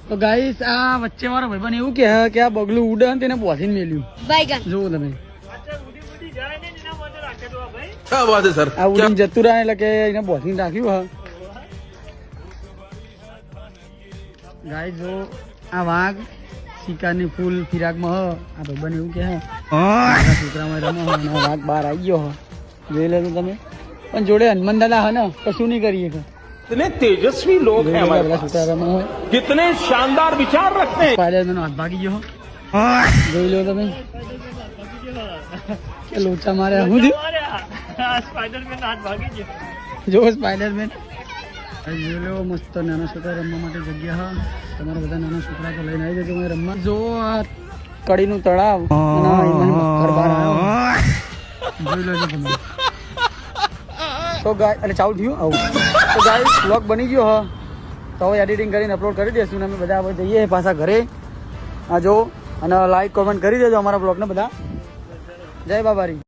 તો ગાઈસ આ વચ્ચે વાળો ભાઈબંધ એવું કે આ બગલું ઉડે ને તેને બોસીને મેલ્યું જોવો તમે क्या बात है सर આ ઉડીને જતું રહે એટલે કે એને બોસીને રાખ્યું હા ગાઈસ જો આ વાઘ શિકારની ફૂલ ફિરાકમાં હ આ ભાઈબંધ એવું કે છોકરામાં રમો અને વાઘ બહાર આવી ગયો જોઈ લેજો તમે પણ જોડે હનુમાન દાદા હા ને કશું નહીં કરીએ कितने तेजस्वी लोग हैं हमारे पास कितने शानदार विचार रखते हैं સ્પાઈડરમેન હાથ ભાગી ગયો જોઈ લો તમે કે લોચા મારે હું સ્પાઈડરમેન હાથ ભાગી ગયો જો સ્પાઈડરમેન જોઈ લો મસ્ત નાના છોકરા રમવા માટે જગ્યા હા તમારા બધા નાના છોકરા તો લઈને આવી જજો રમવા જો આ કડીનું તળાવ જોઈ લેજો તમે તો ગાય અને ચાલુ થયું આવું તો ગાય બ્લોગ બની ગયો હ તો હવે એડિટિંગ કરીને અપલોડ કરી દઈશું ને અમે બધા હવે જઈએ પાછા ઘરે આ જો અને લાઈક કોમેન્ટ કરી દેજો અમારા બ્લોગને બધા જય બાબારી.